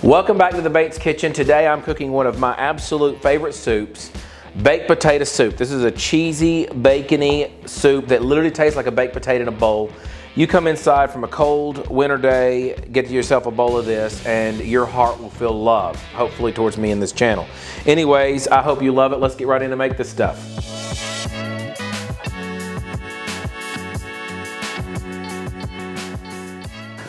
Welcome back to the Bates Kitchen. Today I'm cooking one of my absolute favorite soups, baked potato soup. This is a cheesy, bacony soup that literally tastes like a baked potato in a bowl. You come inside from a cold winter day, get yourself a bowl of this, and your heart will feel love, hopefully towards me in this channel. Anyways, I hope you love it. Let's get right in and make this stuff.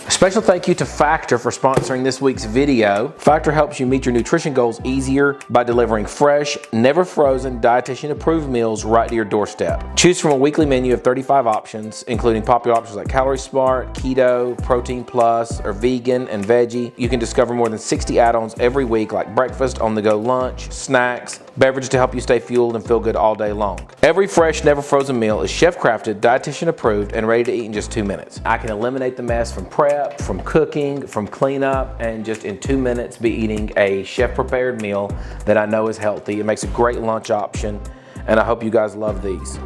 Special thank you to Factor for sponsoring this week's video. Factor helps you meet your nutrition goals easier by delivering fresh, never frozen, dietitian approved meals right to your doorstep. Choose from a weekly menu of 35 options, including popular options like Calorie Smart, Keto, Protein Plus, or Vegan and Veggie. You can discover more than 60 add-ons every week like breakfast, on-the-go lunch, snacks, beverages to help you stay fueled and feel good all day long. Every fresh, never frozen meal is chef crafted, dietitian approved, and ready to eat in just 2 minutes. I can eliminate the mess from prep, from cooking, from cleanup, and just in 2 minutes be eating a chef prepared meal that I know is healthy. It makes a great lunch option, and I hope you guys love these.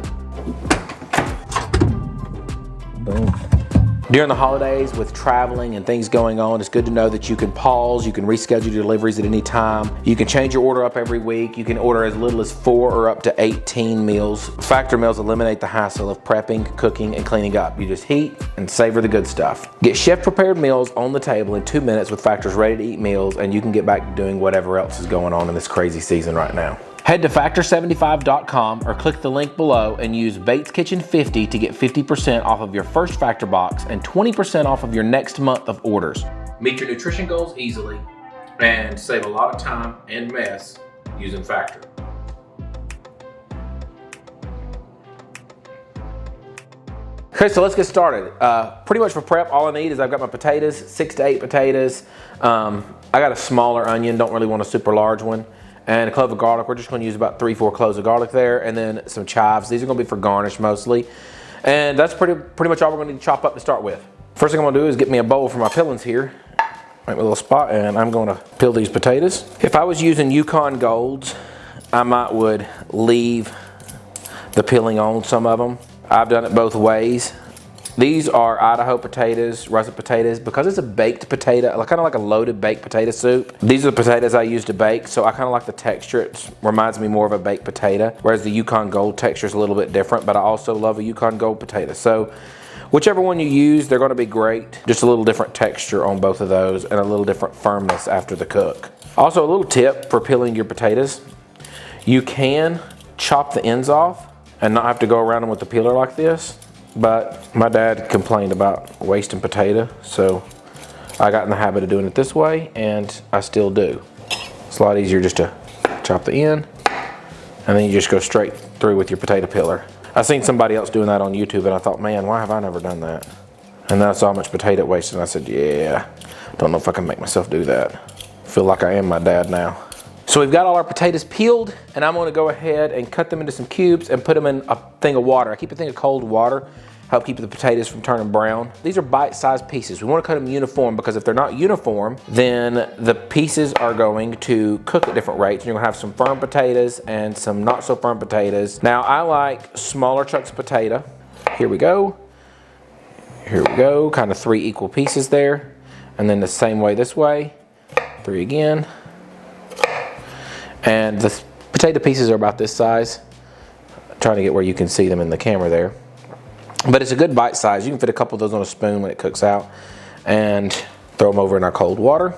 Boom. During the holidays with traveling and things going on, it's good to know that you can pause, you can reschedule your deliveries at any time. You can change your order up every week. You can order as little as 4 or up to 18 meals. Factor meals eliminate the hassle of prepping, cooking, and cleaning up. You just heat and savor the good stuff. Get chef prepared meals on the table in 2 minutes with Factor's ready to eat meals, and you can get back to doing whatever else is going on in this crazy season right now. Head to factor75.com or click the link below and use Bates Kitchen 50 to get 50% off of your first Factor box and 20% off of your next month of orders. Meet your nutrition goals easily and save a lot of time and mess using Factor. Okay, so let's get started. Pretty much for prep, all I need is I've got my potatoes, 6 to 8 potatoes. I got a smaller onion, don't really want a super large one. And a clove of garlic. We're just going to use about 3-4 cloves of garlic there, and then some chives. These are going to be for garnish mostly. And that's pretty much all we're going to need to chop up to start with. First thing I'm going to do is get me a bowl for my peelings here. Make me a little spot, and I'm going to peel these potatoes. If I was using Yukon Golds, I would leave the peeling on some of them. I've done it both ways. These are Idaho potatoes, russet potatoes, because it's a baked potato, kind of like a loaded baked potato soup. These are the potatoes I use to bake, so I kind of like the texture. It reminds me more of a baked potato, whereas the Yukon Gold texture is a little bit different, but I also love a Yukon Gold potato. So whichever one you use, they're going to be great. Just a little different texture on both of those and a little different firmness after the cook. Also, a little tip for peeling your potatoes. You can chop the ends off and not have to go around them with the peeler like this. But my dad complained about wasting potato, so I got in the habit of doing it this way, and I still do. It's a lot easier just to chop the end, and then you just go straight through with your potato peeler. I seen somebody else doing that on YouTube, and I thought, man, why have I never done that? And then I saw how much potato it wasted, and I said, yeah, don't know if I can make myself do that. Feel like I am my dad now. So we've got all our potatoes peeled, and I'm going to go ahead and cut them into some cubes and put them in a thing of water. I keep a thing of cold water, help keep the potatoes from turning brown. These are bite-sized pieces. We want to cut them uniform, because if they're not uniform, then the pieces are going to cook at different rates. And you're going to have some firm potatoes and some not so firm potatoes. Now, I like smaller chunks of potato. Here we go. Here we go. Kind of 3 equal pieces there. And then the same way this way. 3 again. And the potato pieces are about this size. I'm trying to get where you can see them in the camera there. But it's a good bite size. You can fit a couple of those on a spoon when it cooks out and throw them over in our cold water.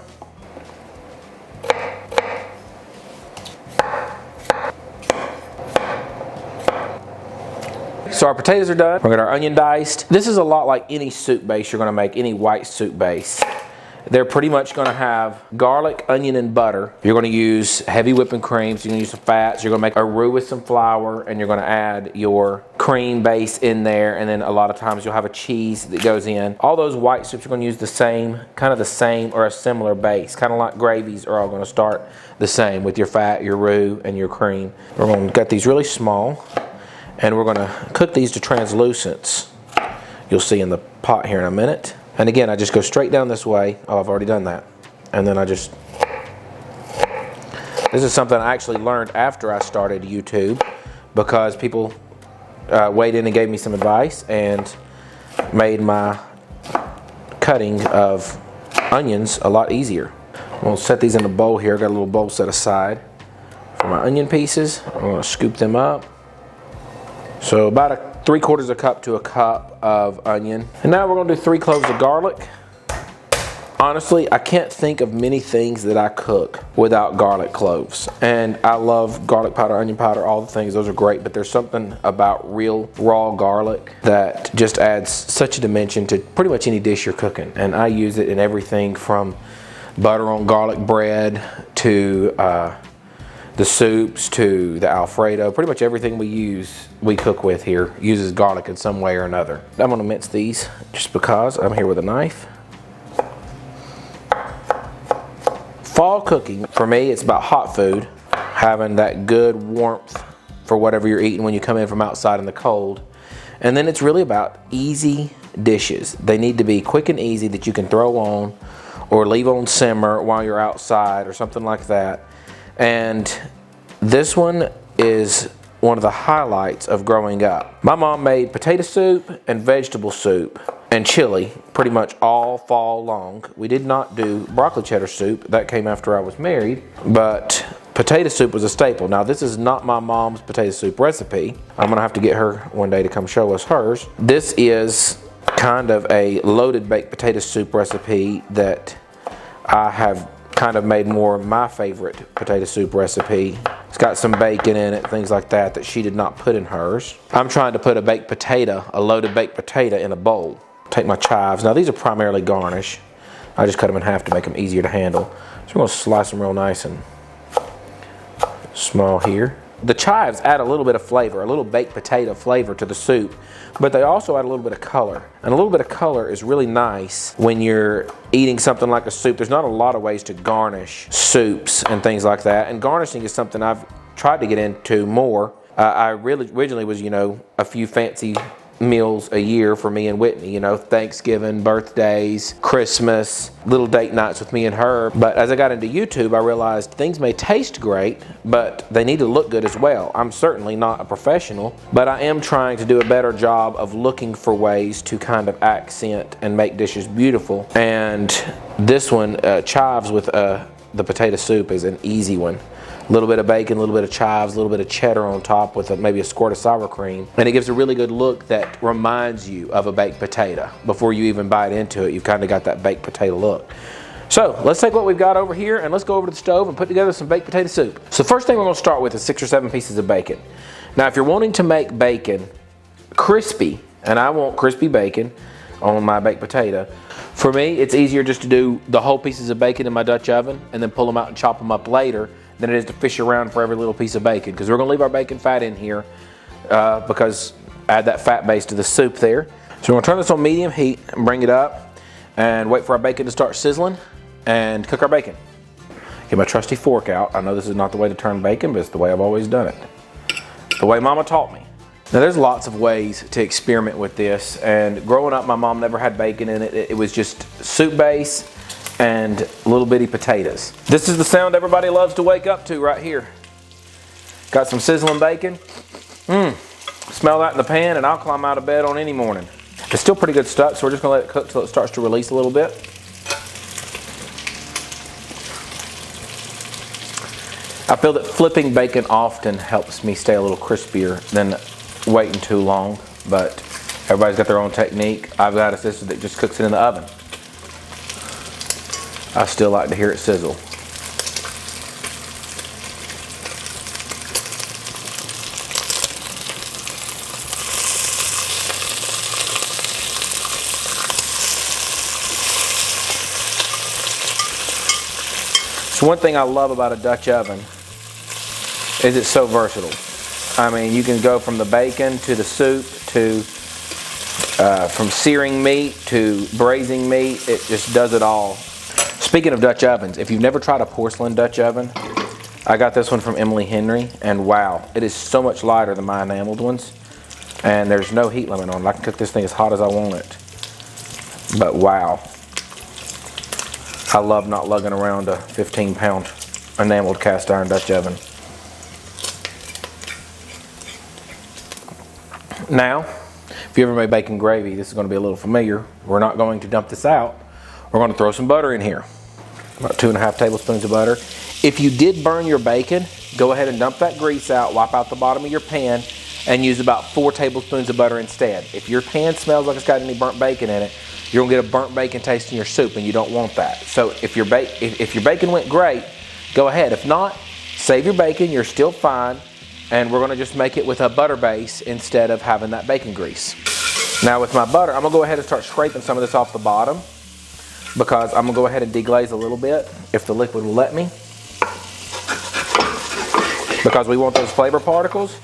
So our potatoes are done. We're going to get our onion diced. This is a lot like any soup base you're going to make, any white soup base. They're pretty much going to have garlic, onion, and butter. You're going to use heavy whipping cream, so you're going to use some fats. You're going to make a roux with some flour, and you're going to add your cream base in there, and then a lot of times you'll have a cheese that goes in. All those white soups are going to use the same, kind of the same or a similar base. Kind of like gravies are all going to start the same with your fat, your roux, and your cream. We're going to cut these really small, and we're going to cook these to translucence. You'll see in the pot here in a minute. And again, I just go straight down this way. Oh, I've already done that. And then this is something I actually learned after I started YouTube, because people weighed in and gave me some advice and made my cutting of onions a lot easier. We'll set these in a bowl here. Got a little bowl set aside for my onion pieces. I'm gonna scoop them up. So about 3/4 cup to a cup of onion. And now we're gonna do 3 cloves of garlic. Honestly, I can't think of many things that I cook without garlic cloves. And I love garlic powder, onion powder, all the things, those are great, but there's something about real raw garlic that just adds such a dimension to pretty much any dish you're cooking. And I use it in everything from butter on garlic bread to the soups to the Alfredo. Pretty much everything we cook with here uses garlic in some way or another. I'm gonna mince these just because I'm here with a knife. Fall cooking, for me, it's about hot food, having that good warmth for whatever you're eating when you come in from outside in the cold. And then it's really about easy dishes. They need to be quick and easy that you can throw on or leave on simmer while you're outside or something like that. And this one is one of the highlights of growing up. My mom made potato soup and vegetable soup and chili pretty much all fall long. We did not do broccoli cheddar soup. That came after I was married, but potato soup was a staple. Now this is not my mom's potato soup recipe. I'm gonna have to get her one day to come show us hers. This is kind of a loaded baked potato soup recipe that I have kind of made more my favorite potato soup recipe. It's got some bacon in it, things like that, that she did not put in hers. I'm trying to put a baked potato, a loaded baked potato in a bowl. Take my chives. Now these are primarily garnish. I just cut them in half to make them easier to handle. So we're gonna slice them real nice and small here. The chives add a little bit of flavor, a little baked potato flavor to the soup, but they also add a little bit of color. And a little bit of color is really nice when you're eating something like a soup. There's not a lot of ways to garnish soups and things like that. And garnishing is something I've tried to get into more. I really originally was, a few fancy meals a year for me and Whitney, Thanksgiving, birthdays, Christmas, little date nights with me and her. But as I got into YouTube, I realized things may taste great, but they need to look good as well. I'm certainly not a professional, but I am trying to do a better job of looking for ways to kind of accent and make dishes beautiful. And this one, chives with the potato soup, is an easy one. A little bit of bacon, a little bit of chives, a little bit of cheddar on top with maybe a squirt of sour cream. And it gives a really good look that reminds you of a baked potato. Before you even bite into it, you've kind of got that baked potato look. So let's take what we've got over here and let's go over to the stove and put together some baked potato soup. So first thing we're gonna start with is 6 or 7 pieces of bacon. Now if you're wanting to make bacon crispy, and I want crispy bacon on my baked potato, for me it's easier just to do the whole pieces of bacon in my Dutch oven and then pull them out and chop them up later than it is to fish around for every little piece of bacon, because we're gonna leave our bacon fat in here because add that fat base to the soup there. So we're gonna turn this on medium heat and bring it up and wait for our bacon to start sizzling and cook our bacon. Get my trusty fork out. I know this is not the way to turn bacon, but it's the way I've always done it. The way Mama taught me. Now there's lots of ways to experiment with this, and growing up my mom never had bacon in it. It was just soup base and little bitty potatoes. This is the sound everybody loves to wake up to right here. Got some sizzling bacon. Smell that in the pan and I'll climb out of bed on any morning. It's still pretty good stuck, so we're just gonna let it cook till it starts to release a little bit. I feel that flipping bacon often helps me stay a little crispier than waiting too long, but everybody's got their own technique. I've got a sister that just cooks it in the oven. I still like to hear it sizzle. So one thing I love about a Dutch oven is it's so versatile. I mean, you can go from the bacon to the soup to from searing meat to braising meat. It just does it all. Speaking of Dutch ovens, if you've never tried a porcelain Dutch oven, I got this one from Emily Henry, and wow, it is so much lighter than my enameled ones, and there's no heat limit on it. I can cook this thing as hot as I want it, but wow. I love not lugging around a 15-pound enameled cast iron Dutch oven. Now, if you ever made bacon gravy, this is going to be a little familiar. We're not going to dump this out. We're going to throw some butter in here. about 2.5 tablespoons of butter. If you did burn your bacon, go ahead and dump that grease out, wipe out the bottom of your pan, and use about 4 tablespoons of butter instead. If your pan smells like it's got any burnt bacon in it, you're gonna get a burnt bacon taste in your soup, and you don't want that. So if your bacon went great, go ahead. If not, save your bacon, you're still fine, and we're gonna just make it with a butter base instead of having that bacon grease. Now with my butter, I'm gonna go ahead and start scraping some of this off the bottom, because I'm gonna go ahead and deglaze a little bit, if the liquid will let me. Because we want those flavor particles,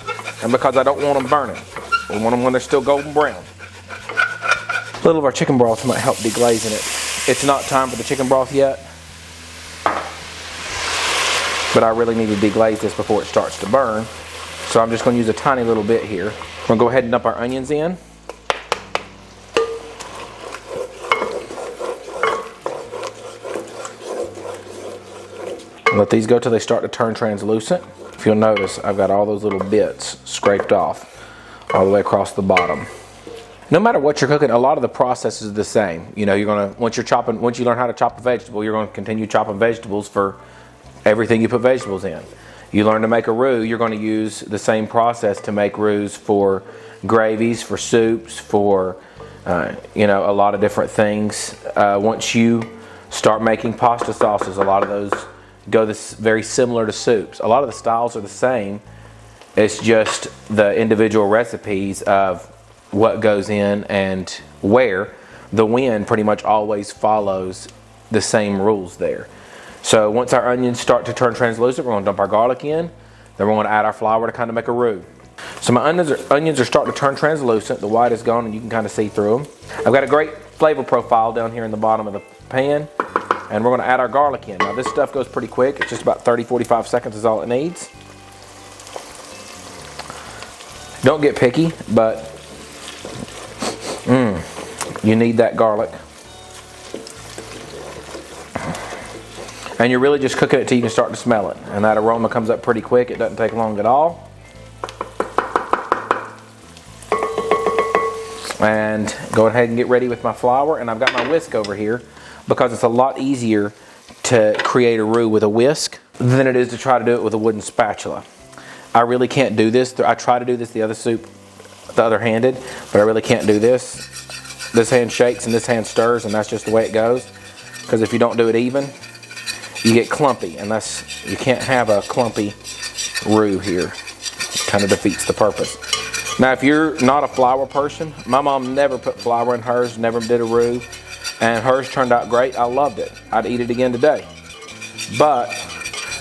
and because I don't want them burning. We want them when they're still golden brown. A little of our chicken broth might help deglazing it. It's not time for the chicken broth yet, but I really need to deglaze this before it starts to burn. So I'm just gonna use a tiny little bit here. We're gonna go ahead and dump our onions in. Let these go till they start to turn translucent. If you'll notice, I've got all those little bits scraped off all the way across the bottom. No matter what you're cooking, a lot of the process is the same. You know, you're gonna, once you learn how to chop a vegetable, you're gonna continue chopping vegetables for everything you put vegetables in. You learn to make a roux, you're gonna use the same process to make roux for gravies, for soups, for you know, a lot of different things. Once you start making pasta sauces, a lot of those go this very similar to soups. A lot of the styles are the same. It's just the individual recipes of what goes in and where. The when pretty much always follows the same rules there. So once our onions start to turn translucent, we're gonna dump our garlic in. Then we're gonna add our flour to kind of make a roux. So my onions are starting to turn translucent. The white is gone and you can kind of see through them. I've got a great flavor profile down here in the bottom of the pan. And we're gonna add our garlic in. Now this stuff goes pretty quick. It's just about 30-45 seconds is all it needs. Don't get picky, but you need that garlic. And you're really just cooking it till you can start to smell it. And that aroma comes up pretty quick. It doesn't take long at all. And go ahead and get ready with my flour. And I've got my whisk over here, because it's a lot easier to create a roux with a whisk than it is to try to do it with a wooden spatula. I really can't do this. I try to do this the other handed, but I really can't do this. This hand shakes and this hand stirs, and that's just the way it goes. Because if you don't do it even, you get clumpy, and you can't have a clumpy roux here. It kind of defeats the purpose. Now if you're not a flour person, my mom never put flour in hers, never did a roux. And hers turned out great. I loved it. I'd eat it again today. But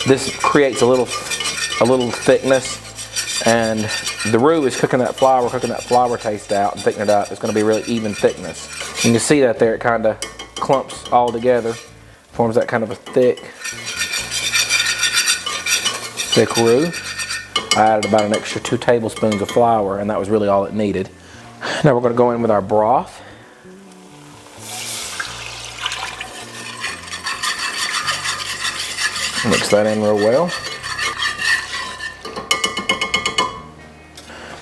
this creates a little thickness, and the roux is cooking that flour taste out and thickening it up. It's going to be a really even thickness. You can see that there. It kind of clumps all together, forms that kind of a thick roux. I added about an extra 2 tablespoons of flour, and that was really all it needed. Now we're going to go in with our broth. Mix that in real well.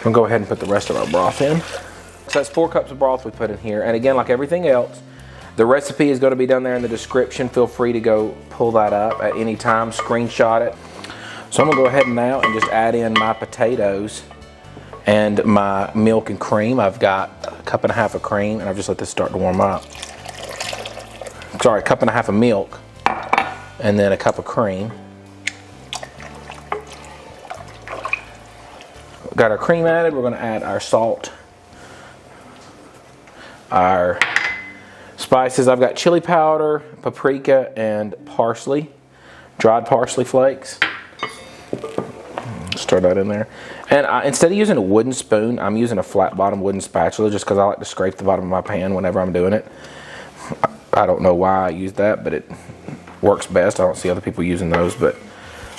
We'll go ahead and put the rest of our broth in. So that's 4 cups of broth we put in here. And again, like everything else, the recipe is going to be down there in the description. Feel free to go pull that up at any time, screenshot it. So I'm going to go ahead now and just add in my potatoes and my milk and cream. I've got a cup and a half of cream, and I've just let this start to warm up. Sorry, a cup and a half of milk. And then a cup of cream. Got our cream added. We're going to add our salt, our spices. I've got chili powder, paprika, and parsley, dried parsley flakes. Stir that in there. And instead of using a wooden spoon, I'm using a flat bottom wooden spatula, just because I like to scrape the bottom of my pan whenever I'm doing it. I don't know why I use that, but it works best. I don't see other people using those, but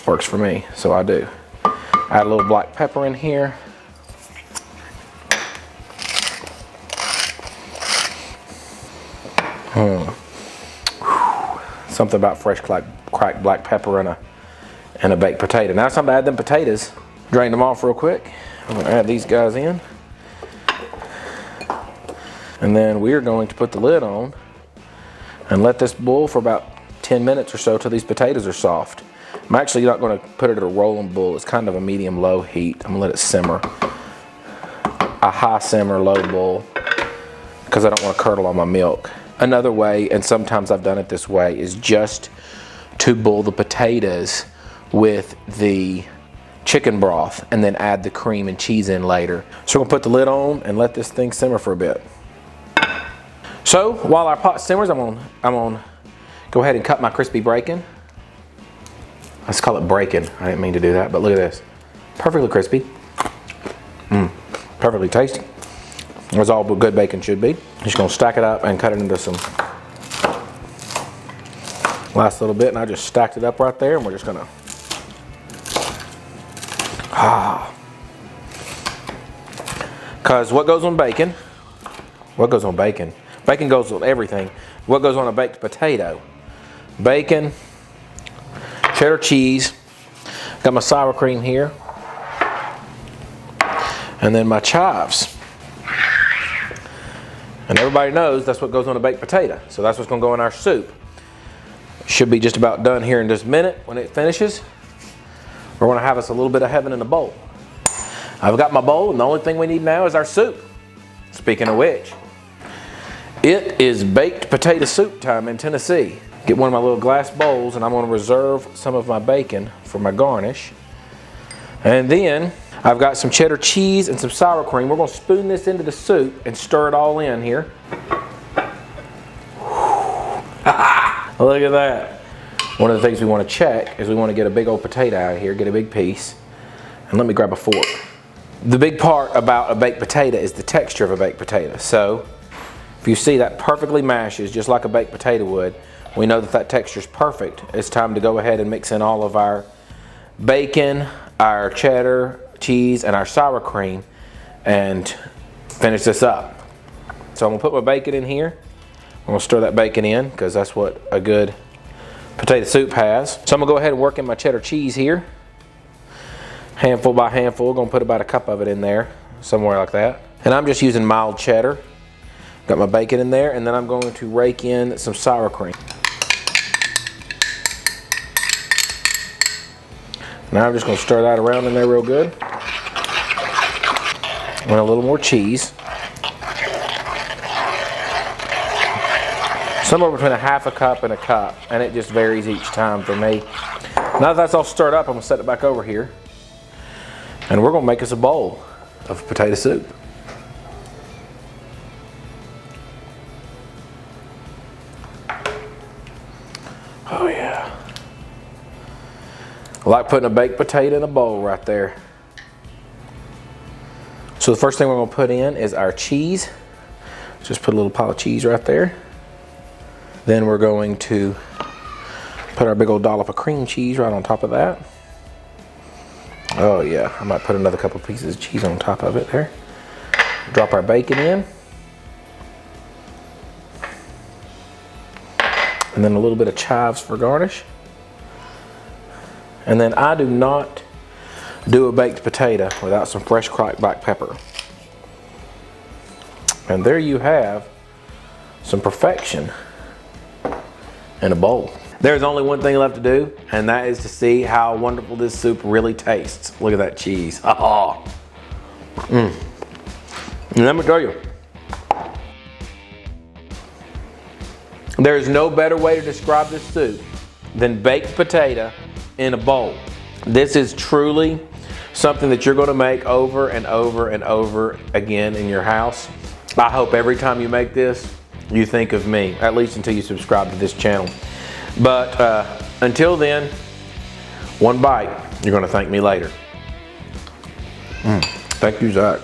works for me, so I do. Add a little black pepper in here. Something about fresh cracked black pepper and a baked potato. Now it's time to add them potatoes. Drain them off real quick. I'm going to add these guys in. And then we are going to put the lid on and let this boil for about 10 minutes or so till these potatoes are soft. I'm actually not going to put it at a rolling boil. It's kind of a medium-low heat. I'm going to let it simmer. A high simmer, low boil, because I don't want to curdle on my milk. Another way, and sometimes I've done it this way, is just to boil the potatoes with the chicken broth and then add the cream and cheese in later. So we're going to put the lid on and let this thing simmer for a bit. So while our pot simmers, I'm gonna go ahead and cut my crispy bacon. Let's call it bacon. I didn't mean to do that, but look at this. Perfectly crispy. Perfectly tasty. As all good bacon should be. Just gonna stack it up and cut it into some last little bit, and I just stacked it up right there, and we're just gonna because what goes on bacon? What goes on bacon? Bacon goes on everything. What goes on a baked potato? Bacon, cheddar cheese, got my sour cream here, and then my chives. And everybody knows that's what goes on a baked potato. So that's what's gonna go in our soup. Should be just about done here in just a minute. When it finishes, we're gonna have us a little bit of heaven in the bowl. I've got my bowl, and the only thing we need now is our soup. Speaking of which, it is baked potato soup time in Tennessee. Get one of my little glass bowls, and I'm gonna reserve some of my bacon for my garnish. And then I've got some cheddar cheese and some sour cream. We're gonna spoon this into the soup and stir it all in here. Look at that. One of the things we wanna check is we wanna get a big old potato out of here, get a big piece. And let me grab a fork. The big part about a baked potato is the texture of a baked potato. So if you see that perfectly mashes just like a baked potato would, we know that that texture is perfect. It's time to go ahead and mix in all of our bacon, our cheddar cheese, and our sour cream and finish this up. So I'm gonna put my bacon in here. I'm gonna stir that bacon in because that's what a good potato soup has. So I'm gonna go ahead and work in my cheddar cheese here. Handful by handful, gonna put about a cup of it in there, somewhere like that. And I'm just using mild cheddar. Got my bacon in there, and then I'm going to rake in some sour cream. Now I'm just gonna stir that around in there real good. And a little more cheese. Somewhere between a half a cup and a cup, and it just varies each time for me. Now that that's all stirred up, I'm gonna set it back over here. And we're gonna make us a bowl of potato soup. Oh yeah. I like putting a baked potato in a bowl right there. So the first thing we're gonna put in is our cheese. Just put a little pile of cheese right there. Then we're going to put our big old dollop of cream cheese right on top of that. Oh yeah, I might put another couple pieces of cheese on top of it there. Drop our bacon in. And then a little bit of chives for garnish. And then I do not do a baked potato without some fresh Crock black pepper. And there you have some perfection in a bowl. There's only one thing left to do, and that is to see how wonderful this soup really tastes. Look at that cheese. Oh. And let me tell you, there is no better way to describe this soup than baked potato in a bowl. This is truly something that you're gonna make over and over and over again in your house. I hope every time you make this, you think of me, at least until you subscribe to this channel. But until then, one bite, you're gonna thank me later. Thank you, Zach.